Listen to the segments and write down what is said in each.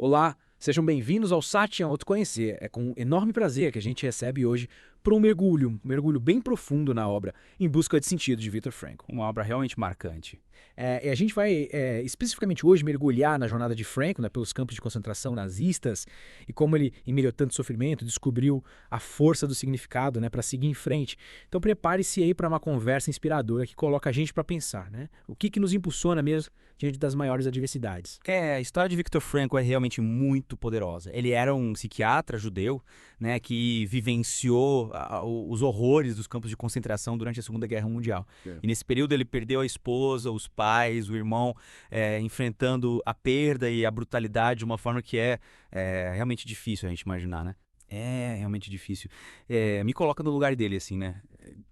Olá, sejam bem-vindos ao Satya Autoconhecer. É com enorme prazer que a gente recebe hoje para um mergulho bem profundo na obra Em Busca de Sentido, de Viktor Frankl. Uma obra realmente marcante. E a gente vai especificamente hoje mergulhar na jornada de Frankl, né, pelos campos de concentração nazistas e como ele, em meio a tanto sofrimento, descobriu a força do significado, né, para seguir em frente. Então prepare-se aí para uma conversa inspiradora que coloca a gente para pensar, né? O que nos impulsiona mesmo diante das maiores adversidades. A história de Viktor Frankl é realmente muito poderosa. Ele era um psiquiatra judeu, né, que vivenciou os horrores dos campos de concentração durante a Segunda Guerra Mundial. É. E nesse período ele perdeu a esposa, os pais, o irmão, enfrentando a perda e a brutalidade de uma forma que é realmente difícil a gente imaginar, né? É realmente difícil. Me coloca no lugar dele, assim, né?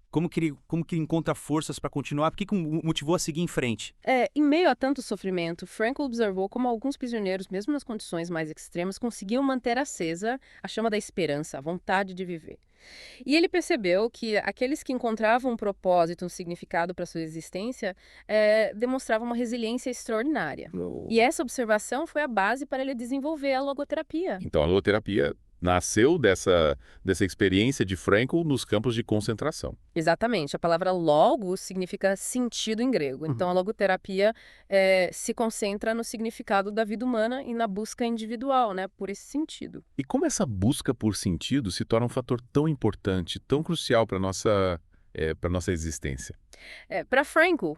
Como que ele encontra forças para continuar? O que o motivou a seguir em frente? Em meio a tanto sofrimento, Frankl observou como alguns prisioneiros, mesmo nas condições mais extremas, conseguiam manter acesa a chama da esperança, a vontade de viver. E ele percebeu que aqueles que encontravam um propósito, um significado para sua existência, demonstravam uma resiliência extraordinária. E essa observação foi a base para ele desenvolver a logoterapia. Então, a logoterapia nasceu dessa experiência de Frankl nos campos de concentração. Exatamente. A palavra logos significa sentido em grego. Então, a logoterapia se concentra no significado da vida humana e na busca individual, né, por esse sentido. E como essa busca por sentido se torna um fator tão importante, tão crucial para a nossa existência? Para Frankl,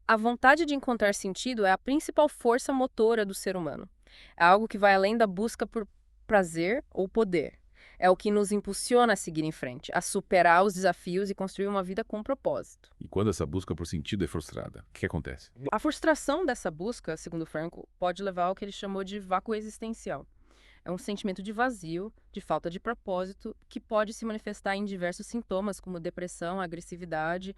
a vontade de encontrar sentido é a principal força motora do ser humano. É algo que vai além da busca por prazer ou poder. É o que nos impulsiona a seguir em frente, a superar os desafios e construir uma vida com propósito. E quando essa busca por sentido é frustrada, o que acontece? A frustração dessa busca, segundo Frankl, pode levar ao que ele chamou de vácuo existencial. É um sentimento de vazio, de falta de propósito, que pode se manifestar em diversos sintomas, como depressão, agressividade,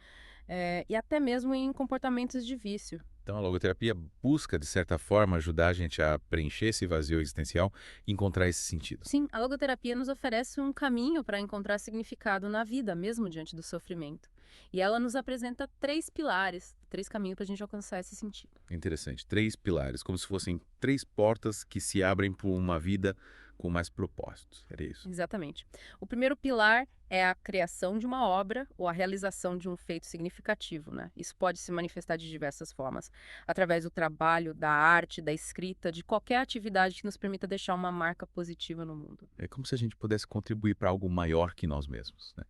e até mesmo em comportamentos de vício. Então, a logoterapia busca, de certa forma, ajudar a gente a preencher esse vazio existencial e encontrar esse sentido. Sim, a logoterapia nos oferece um caminho para encontrar significado na vida, mesmo diante do sofrimento. E ela nos apresenta três pilares, três caminhos para a gente alcançar esse sentido. Interessante. 3 pilares, como se fossem 3 portas que se abrem para uma vida com mais propósitos. Era isso. Exatamente. O primeiro pilar é a criação de uma obra ou a realização de um feito significativo, né? Isso pode se manifestar de diversas formas, através do trabalho, da arte, da escrita, de qualquer atividade que nos permita deixar uma marca positiva no mundo. É como se a gente pudesse contribuir para algo maior que nós mesmos, né?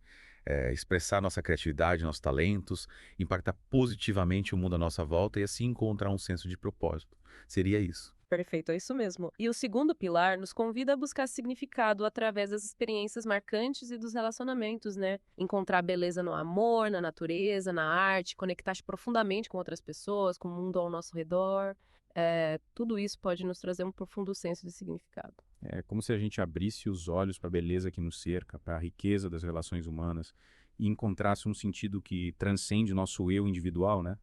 Expressar nossa criatividade, nossos talentos, impactar positivamente o mundo à nossa volta e assim encontrar um senso de propósito. Seria isso. Perfeito, é isso mesmo. E o segundo pilar nos convida a buscar significado através das experiências marcantes e dos relacionamentos, né? Encontrar beleza no amor, na natureza, na arte, conectar-se profundamente com outras pessoas, com o mundo ao nosso redor. Tudo isso pode nos trazer um profundo senso de significado. É como se a gente abrisse os olhos para a beleza que nos cerca, para a riqueza das relações humanas e encontrasse um sentido que transcende o nosso eu individual, né?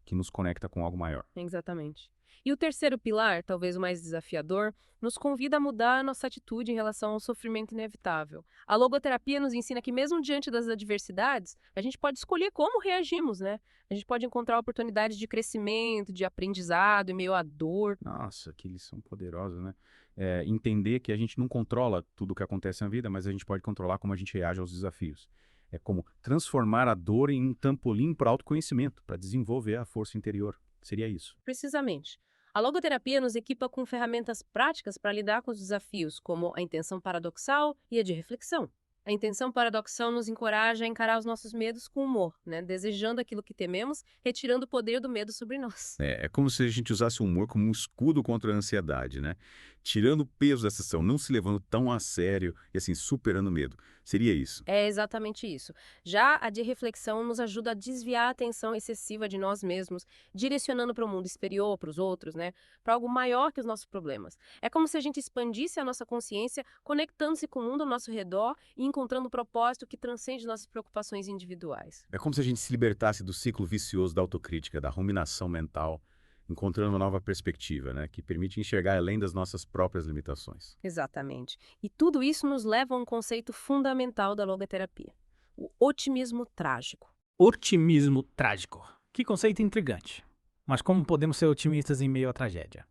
Que nos conecta com algo maior. Exatamente. E o terceiro pilar, talvez o mais desafiador, nos convida a mudar a nossa atitude em relação ao sofrimento inevitável. A logoterapia nos ensina que mesmo diante das adversidades, a gente pode escolher como reagimos, né? A gente pode encontrar oportunidades de crescimento, de aprendizado em meio à dor. Nossa, que lição poderosa, né? Entender que a gente não controla tudo o que acontece na vida, mas a gente pode controlar como a gente reage aos desafios. É como transformar a dor em um trampolim para autoconhecimento, para desenvolver a força interior. Seria isso. Precisamente. A logoterapia nos equipa com ferramentas práticas para lidar com os desafios, como a intenção paradoxal e a de reflexão. A intenção paradoxal nos encoraja a encarar os nossos medos com humor, né? Desejando aquilo que tememos, retirando o poder do medo sobre nós. É como se a gente usasse o humor como um escudo contra a ansiedade, né? Tirando o peso da sessão, não se levando tão a sério e assim, superando o medo. Seria isso. É exatamente isso. Já a de reflexão nos ajuda a desviar a atenção excessiva de nós mesmos, direcionando para o mundo exterior, para os outros, né? Para algo maior que os nossos problemas. É como se a gente expandisse a nossa consciência, conectando-se com o mundo ao nosso redor e encontrando um propósito que transcende nossas preocupações individuais. É como se a gente se libertasse do ciclo vicioso da autocrítica, da ruminação mental, encontrando uma nova perspectiva, né? Que permite enxergar além das nossas próprias limitações. Exatamente. E tudo isso nos leva a um conceito fundamental da logoterapia: o otimismo trágico. Otimismo trágico. Que conceito intrigante. Mas como podemos ser otimistas em meio à tragédia?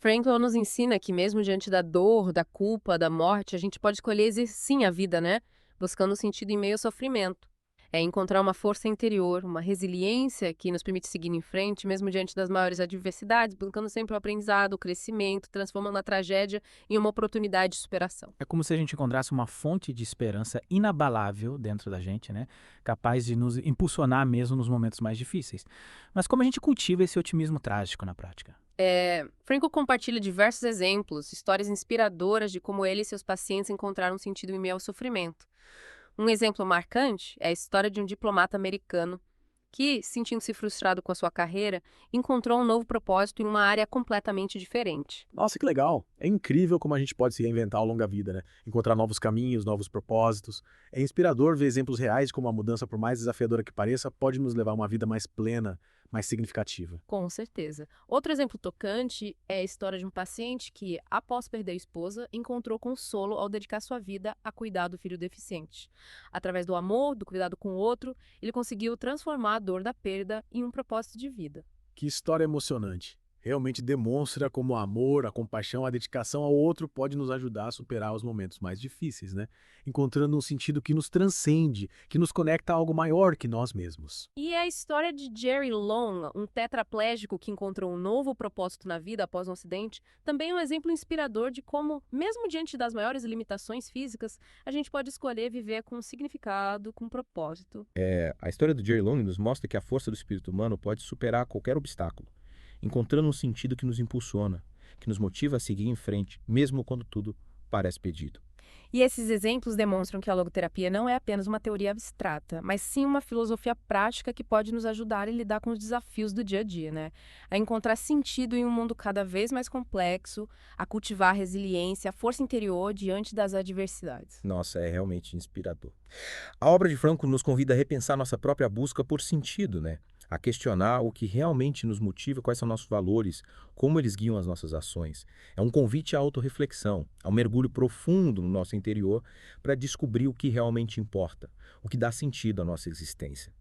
Frankl nos ensina que mesmo diante da dor, da culpa, da morte, a gente pode escolher sim a vida, né? Buscando sentido em meio ao sofrimento. É encontrar uma força interior, uma resiliência que nos permite seguir em frente, mesmo diante das maiores adversidades, buscando sempre o aprendizado, o crescimento, transformando a tragédia em uma oportunidade de superação. É como se a gente encontrasse uma fonte de esperança inabalável dentro da gente, né? Capaz de nos impulsionar mesmo nos momentos mais difíceis. Mas como a gente cultiva esse otimismo trágico na prática? Frankl compartilha diversos exemplos, histórias inspiradoras de como ele e seus pacientes encontraram sentido em meio ao sofrimento. Um exemplo marcante é a história de um diplomata americano que, sentindo-se frustrado com a sua carreira, encontrou um novo propósito em uma área completamente diferente. Nossa, que legal! É incrível como a gente pode se reinventar ao longo da vida, né? Encontrar novos caminhos, novos propósitos. É inspirador ver exemplos reais de como a mudança, por mais desafiadora que pareça, pode nos levar a uma vida mais plena, mais significativa. Com certeza. Outro exemplo tocante é a história de um paciente que, após perder a esposa, encontrou consolo ao dedicar sua vida a cuidar do filho deficiente. Através do amor, do cuidado com o outro, ele conseguiu transformar a dor da perda em um propósito de vida. Que história emocionante! Realmente demonstra como o amor, a compaixão, a dedicação ao outro pode nos ajudar a superar os momentos mais difíceis, né? Encontrando um sentido que nos transcende, que nos conecta a algo maior que nós mesmos. E a história de Jerry Long, um tetraplégico que encontrou um novo propósito na vida após um acidente, também é um exemplo inspirador de como, mesmo diante das maiores limitações físicas, a gente pode escolher viver com significado, com propósito. A história do Jerry Long nos mostra que a força do espírito humano pode superar qualquer obstáculo, encontrando um sentido que nos impulsiona, que nos motiva a seguir em frente, mesmo quando tudo parece perdido. E esses exemplos demonstram que a logoterapia não é apenas uma teoria abstrata, mas sim uma filosofia prática que pode nos ajudar a lidar com os desafios do dia a dia, né? A encontrar sentido em um mundo cada vez mais complexo, a cultivar a resiliência, a força interior diante das adversidades. Nossa, é realmente inspirador. A obra de Frankl nos convida a repensar nossa própria busca por sentido, né? A questionar o que realmente nos motiva, quais são nossos valores, como eles guiam as nossas ações. É um convite à autorreflexão, a um mergulho profundo no nosso interior para descobrir o que realmente importa, o que dá sentido à nossa existência.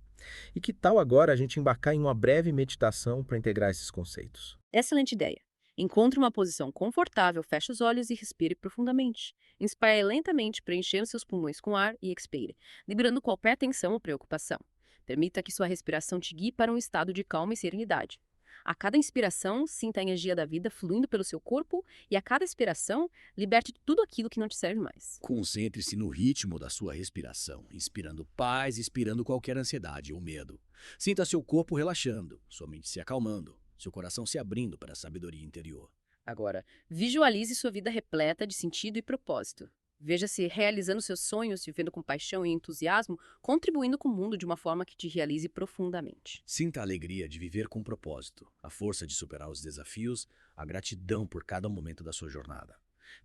E que tal agora a gente embarcar em uma breve meditação para integrar esses conceitos? Excelente ideia. Encontre uma posição confortável, feche os olhos e respire profundamente. Inspire lentamente, preenchendo seus pulmões com ar e expire, liberando qualquer tensão ou preocupação. Permita que sua respiração te guie para um estado de calma e serenidade. A cada inspiração, sinta a energia da vida fluindo pelo seu corpo e a cada expiração, liberte tudo aquilo que não te serve mais. Concentre-se no ritmo da sua respiração, inspirando paz e expirando qualquer ansiedade ou medo. Sinta seu corpo relaxando, sua mente se acalmando, seu coração se abrindo para a sabedoria interior. Agora, visualize sua vida repleta de sentido e propósito. Veja-se realizando seus sonhos, vivendo com paixão e entusiasmo, contribuindo com o mundo de uma forma que te realize profundamente. Sinta a alegria de viver com propósito, a força de superar os desafios, a gratidão por cada momento da sua jornada.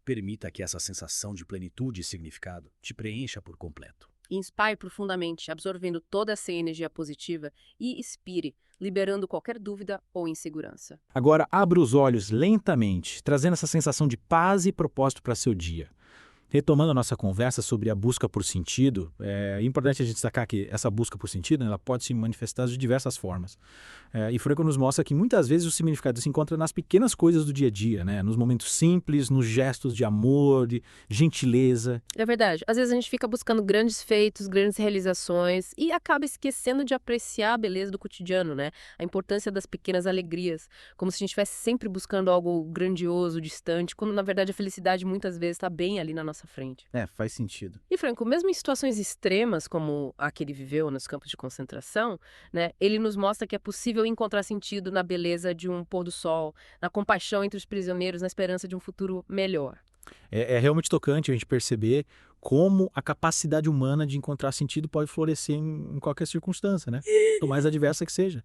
Permita que essa sensação de plenitude e significado te preencha por completo. Inspire profundamente, absorvendo toda essa energia positiva e expire, liberando qualquer dúvida ou insegurança. Agora abra os olhos lentamente, trazendo essa sensação de paz e propósito para seu dia. Retomando a nossa conversa sobre a busca por sentido, é importante a gente destacar que essa busca por sentido, né, ela pode se manifestar de diversas formas. E Frankl nos mostra que muitas vezes o significado se encontra nas pequenas coisas do dia a dia, né, nos momentos simples, nos gestos de amor, de gentileza. É verdade. Às vezes a gente fica buscando grandes feitos, grandes realizações e acaba esquecendo de apreciar a beleza do cotidiano, né? A importância das pequenas alegrias, como se a gente estivesse sempre buscando algo grandioso, distante, quando na verdade a felicidade muitas vezes está bem ali na nossa frente. Faz sentido. E Frankl, mesmo em situações extremas como a que ele viveu nos campos de concentração, né, ele nos mostra que é possível encontrar sentido na beleza de um pôr do sol, na compaixão entre os prisioneiros, na esperança de um futuro melhor. É realmente tocante a gente perceber como a capacidade humana de encontrar sentido pode florescer em qualquer circunstância, né? Por mais adversa que seja.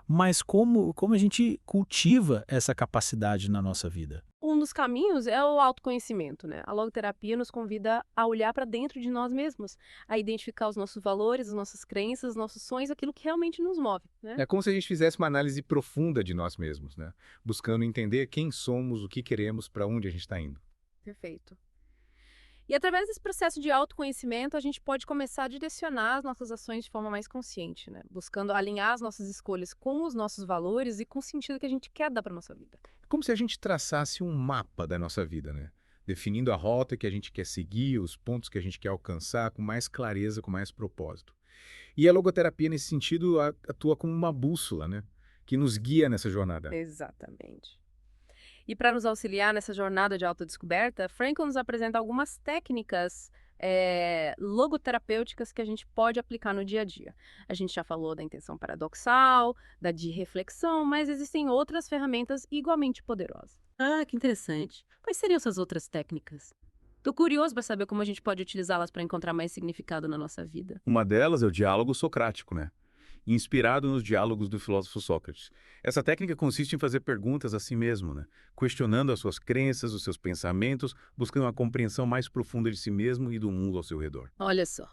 Mas como a gente cultiva essa capacidade na nossa vida? Um dos caminhos é o autoconhecimento, né? A logoterapia nos convida a olhar para dentro de nós mesmos, a identificar os nossos valores, as nossas crenças, os nossos sonhos, aquilo que realmente nos move, né? É como se a gente fizesse uma análise profunda de nós mesmos, né? Buscando entender quem somos, o que queremos, para onde a gente está indo. Perfeito. E através desse processo de autoconhecimento, a gente pode começar a direcionar as nossas ações de forma mais consciente, né? Buscando alinhar as nossas escolhas com os nossos valores e com o sentido que a gente quer dar para nossa vida. É como se a gente traçasse um mapa da nossa vida, né? Definindo a rota que a gente quer seguir, os pontos que a gente quer alcançar com mais clareza, com mais propósito. E a logoterapia, nesse sentido, atua como uma bússola, né? Que nos guia nessa jornada. Exatamente. E para nos auxiliar nessa jornada de autodescoberta, Frankl nos apresenta algumas técnicas logoterapêuticas que a gente pode aplicar no dia a dia. A gente já falou da intenção paradoxal, da de reflexão, mas existem outras ferramentas igualmente poderosas. Ah, que interessante. Quais seriam essas outras técnicas? Tô curioso para saber como a gente pode utilizá-las para encontrar mais significado na nossa vida. Uma delas é o diálogo socrático, né? Inspirado nos diálogos do filósofo Sócrates. Essa técnica consiste em fazer perguntas a si mesmo, né? Questionando as suas crenças, os seus pensamentos, buscando uma compreensão mais profunda de si mesmo e do mundo ao seu redor. Olha só,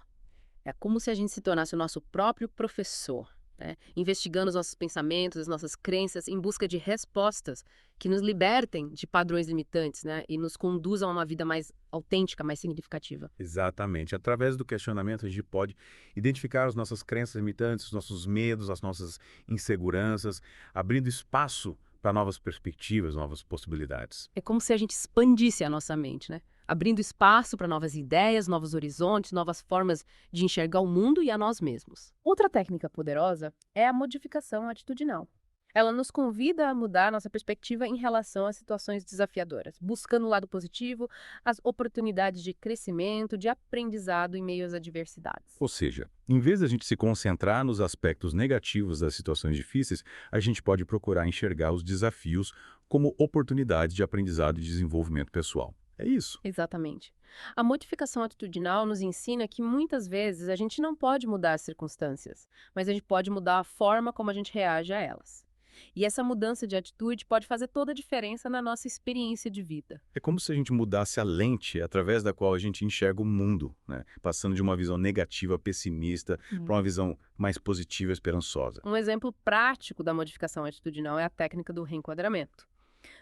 é como se a gente se tornasse o nosso próprio professor, né? Investigando os nossos pensamentos, as nossas crenças, em busca de respostas que nos libertem de padrões limitantes, né? E nos conduzam a uma vida mais autêntica, mais significativa. Exatamente. Através do questionamento, a gente pode identificar as nossas crenças limitantes, os nossos medos, as nossas inseguranças, abrindo espaço para novas perspectivas, novas possibilidades. É como se a gente expandisse a nossa mente, né? Abrindo espaço para novas ideias, novos horizontes, novas formas de enxergar o mundo e a nós mesmos. Outra técnica poderosa é a modificação atitudinal. Ela nos convida a mudar nossa perspectiva em relação às situações desafiadoras, buscando o lado positivo, as oportunidades de crescimento, de aprendizado em meio às adversidades. Ou seja, em vez de a gente se concentrar nos aspectos negativos das situações difíceis, a gente pode procurar enxergar os desafios como oportunidades de aprendizado e desenvolvimento pessoal. É isso. Exatamente. A modificação atitudinal nos ensina que muitas vezes a gente não pode mudar as circunstâncias, mas a gente pode mudar a forma como a gente reage a elas. E essa mudança de atitude pode fazer toda a diferença na nossa experiência de vida. É como se a gente mudasse a lente através da qual a gente enxerga o mundo, né? Passando de uma visão negativa, pessimista, para uma visão mais positiva e esperançosa. Um exemplo prático da modificação atitudinal é a técnica do reenquadramento.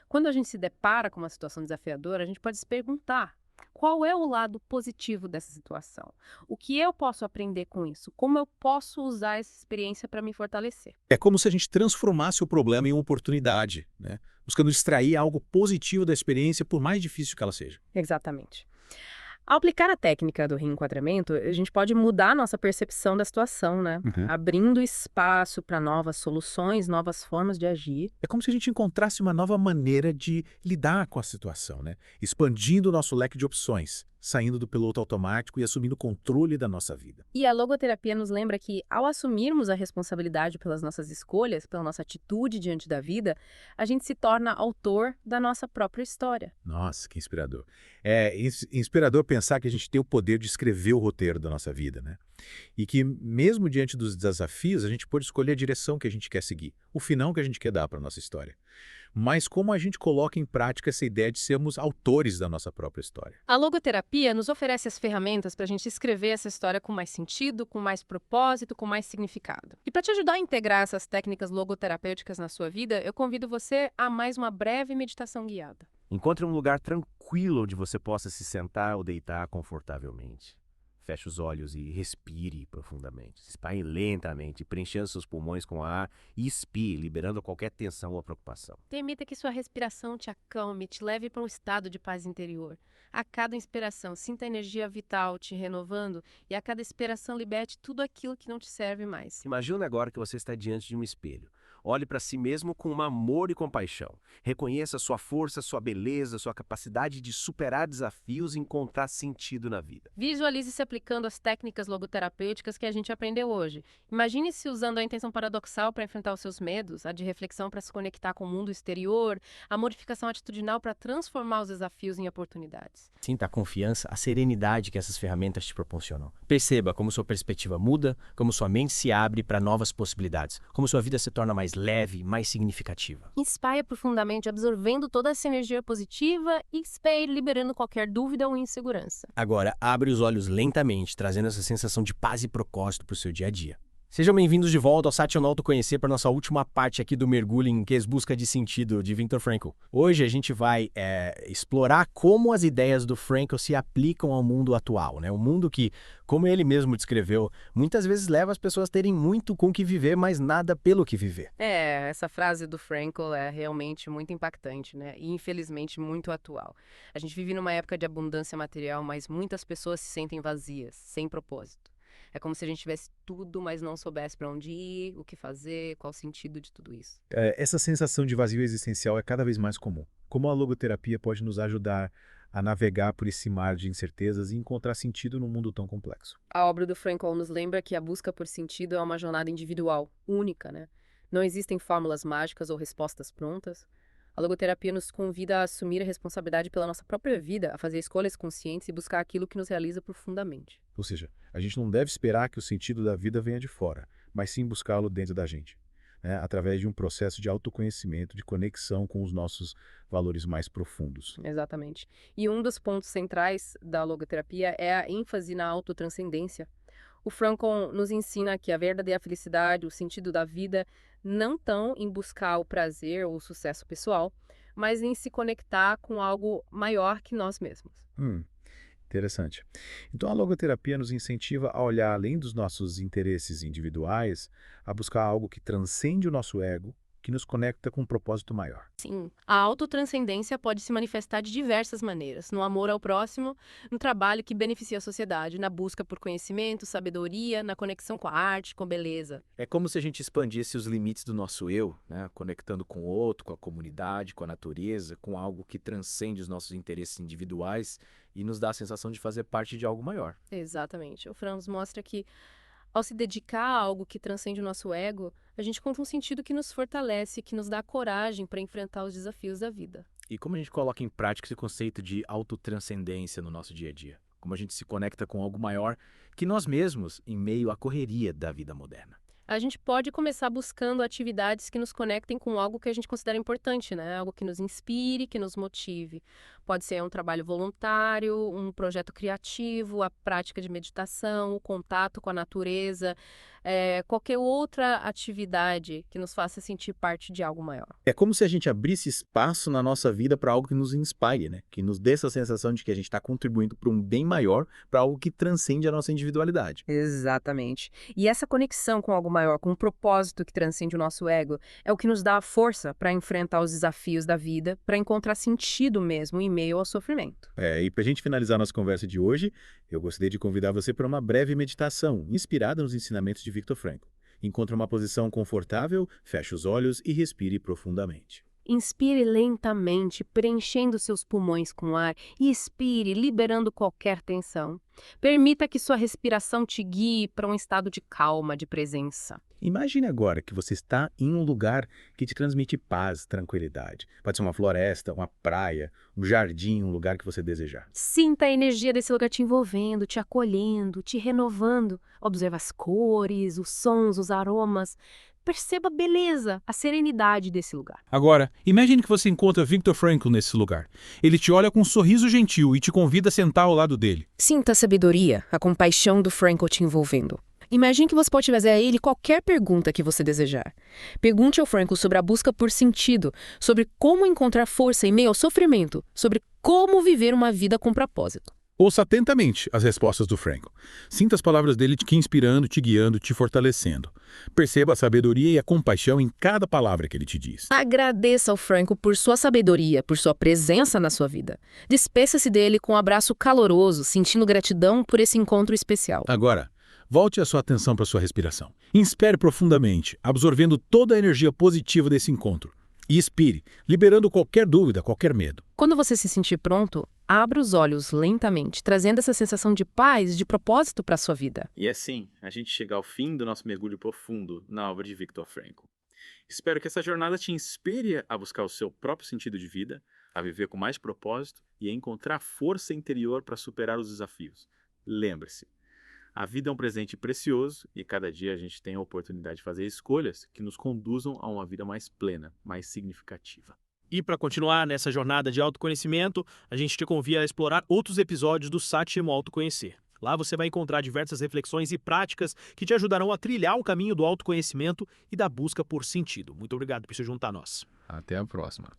Quando a gente se depara com uma situação desafiadora, a gente pode se perguntar: qual é o lado positivo dessa situação? O que eu posso aprender com isso? Como eu posso usar essa experiência para me fortalecer? É como se a gente transformasse o problema em uma oportunidade, né? Buscando extrair algo positivo da experiência, por mais difícil que ela seja. Exatamente. Ao aplicar a técnica do reenquadramento, a gente pode mudar a nossa percepção da situação, né? Abrindo espaço para novas soluções, novas formas de agir. É como se a gente encontrasse uma nova maneira de lidar com a situação, né? Expandindo o nosso leque de opções, saindo do piloto automático e assumindo o controle da nossa vida. E a logoterapia nos lembra que, ao assumirmos a responsabilidade pelas nossas escolhas, pela nossa atitude diante da vida, a gente se torna autor da nossa própria história. Nossa, que inspirador. É inspirador pensar que a gente tem o poder de escrever o roteiro da nossa vida, né? E que, mesmo diante dos desafios, a gente pode escolher a direção que a gente quer seguir, o final que a gente quer dar para a nossa história. Mas como a gente coloca em prática essa ideia de sermos autores da nossa própria história? A logoterapia nos oferece as ferramentas para a gente escrever essa história com mais sentido, com mais propósito, com mais significado. E para te ajudar a integrar essas técnicas logoterapêuticas na sua vida, eu convido você a mais uma breve meditação guiada. Encontre um lugar tranquilo onde você possa se sentar ou deitar confortavelmente. Feche os olhos e respire profundamente. Espalhe lentamente, preenchendo seus pulmões com ar e expire, liberando qualquer tensão ou preocupação. Permita que sua respiração te acalme, te leve para um estado de paz interior. A cada inspiração, sinta a energia vital te renovando e a cada expiração liberte tudo aquilo que não te serve mais. Imagine agora que você está diante de um espelho. Olhe para si mesmo com um amor e compaixão. Reconheça sua força, sua beleza, sua capacidade de superar desafios e encontrar sentido na vida. Visualize-se aplicando as técnicas logoterapêuticas que a gente aprendeu hoje. Imagine-se usando a intenção paradoxal para enfrentar os seus medos, a de reflexão para se conectar com o mundo exterior, a modificação atitudinal para transformar os desafios em oportunidades. Sinta a confiança, a serenidade que essas ferramentas te proporcionam. Perceba como sua perspectiva muda, como sua mente se abre para novas possibilidades, como sua vida se torna mais leve, mais significativa. Inspire profundamente, absorvendo toda essa energia positiva e expire, liberando qualquer dúvida ou insegurança. Agora, abre os olhos lentamente, trazendo essa sensação de paz e propósito para o seu dia a dia. Sejam bem-vindos de volta ao Satya no Autoconhecer para nossa última parte aqui do mergulho em busca de sentido de Viktor Frankl. Hoje a gente vai explorar como as ideias do Frankl se aplicam ao mundo atual, né? Um mundo que, como ele mesmo descreveu, muitas vezes leva as pessoas a terem muito com o que viver, mas nada pelo que viver. Essa frase do Frankl é realmente muito impactante, né? E infelizmente muito atual. A gente vive numa época de abundância material, mas muitas pessoas se sentem vazias, sem propósito. É como se a gente tivesse tudo, mas não soubesse para onde ir, o que fazer, qual o sentido de tudo isso. Essa sensação de vazio existencial é cada vez mais comum. Como a logoterapia pode nos ajudar a navegar por esse mar de incertezas e encontrar sentido num mundo tão complexo? A obra do Frankl nos lembra que a busca por sentido é uma jornada individual, única, né? Não existem fórmulas mágicas ou respostas prontas. A logoterapia nos convida a assumir a responsabilidade pela nossa própria vida, a fazer escolhas conscientes e buscar aquilo que nos realiza profundamente. Ou seja, a gente não deve esperar que o sentido da vida venha de fora, mas sim buscá-lo dentro da gente, né? Através de um processo de autoconhecimento, de conexão com os nossos valores mais profundos. Exatamente. E um dos pontos centrais da logoterapia é a ênfase na autotranscendência. O Frankl nos ensina que a verdadeira felicidade, o sentido da vida, não estão em buscar o prazer ou o sucesso pessoal, mas em se conectar com algo maior que nós mesmos. Interessante. Então a logoterapia nos incentiva a olhar além dos nossos interesses individuais, a buscar algo que transcende o nosso ego, que nos conecta com um propósito maior. Sim, a autotranscendência pode se manifestar de diversas maneiras, no amor ao próximo, no trabalho que beneficia a sociedade, na busca por conhecimento, sabedoria, na conexão com a arte, com beleza. É como se a gente expandisse os limites do nosso eu, né? Conectando com o outro, com a comunidade, com a natureza, com algo que transcende os nossos interesses individuais e nos dá a sensação de fazer parte de algo maior. Exatamente. O Frankl nos mostra que, ao se dedicar a algo que transcende o nosso ego, a gente encontra um sentido que nos fortalece, que nos dá coragem para enfrentar os desafios da vida. E como a gente coloca em prática esse conceito de autotranscendência no nosso dia a dia? Como a gente se conecta com algo maior que nós mesmos em meio à correria da vida moderna? A gente pode começar buscando atividades que nos conectem com algo que a gente considera importante, né? Algo que nos inspire, que nos motive. Pode ser um trabalho voluntário, um projeto criativo, a prática de meditação, o contato com a natureza, qualquer outra atividade que nos faça sentir parte de algo maior. É como se a gente abrisse espaço na nossa vida para algo que nos inspire, né? Que nos dê essa sensação de que a gente está contribuindo para um bem maior, para algo que transcende a nossa individualidade. Exatamente. E essa conexão com algo maior, com um propósito que transcende o nosso ego, é o que nos dá a força para enfrentar os desafios da vida, para encontrar sentido mesmo em meio ao sofrimento. E para a gente finalizar nossa conversa de hoje, eu gostaria de convidar você para uma breve meditação inspirada nos ensinamentos de Viktor Frankl. Encontre uma posição confortável, feche os olhos e respire profundamente. Inspire lentamente, preenchendo seus pulmões com ar, e expire, liberando qualquer tensão. Permita que sua respiração te guie para um estado de calma, de presença. Imagine agora que você está em um lugar que te transmite paz, tranquilidade. Pode ser uma floresta, uma praia, um jardim, um lugar que você desejar. Sinta a energia desse lugar te envolvendo, te acolhendo, te renovando. Observe as cores, os sons, os aromas. Perceba a beleza, a serenidade desse lugar. Agora, imagine que você encontra Viktor Frankl nesse lugar. Ele te olha com um sorriso gentil e te convida a sentar ao lado dele. Sinta a sabedoria, a compaixão do Frankl te envolvendo. Imagine que você pode fazer a ele qualquer pergunta que você desejar. Pergunte ao Frankl sobre a busca por sentido, sobre como encontrar força em meio ao sofrimento, sobre como viver uma vida com propósito. Ouça atentamente as respostas do Frankl. Sinta as palavras dele te inspirando, te guiando, te fortalecendo. Perceba a sabedoria e a compaixão em cada palavra que ele te diz. Agradeça ao Frankl por sua sabedoria, por sua presença na sua vida. Despeça-se dele com um abraço caloroso, sentindo gratidão por esse encontro especial. Agora, volte a sua atenção para a sua respiração. Inspire profundamente, absorvendo toda a energia positiva desse encontro. E expire, liberando qualquer dúvida, qualquer medo. Quando você se sentir pronto, abra os olhos lentamente, trazendo essa sensação de paz, de propósito para a sua vida. E assim, a gente chega ao fim do nosso mergulho profundo na obra de Viktor Frankl. Espero que essa jornada te inspire a buscar o seu próprio sentido de vida, a viver com mais propósito e a encontrar força interior para superar os desafios. Lembre-se, a vida é um presente precioso e cada dia a gente tem a oportunidade de fazer escolhas que nos conduzam a uma vida mais plena, mais significativa. E para continuar nessa jornada de autoconhecimento, a gente te convida a explorar outros episódios do Satya no Autoconhecer. Lá você vai encontrar diversas reflexões e práticas que te ajudarão a trilhar o caminho do autoconhecimento e da busca por sentido. Muito obrigado por se juntar a nós. Até a próxima.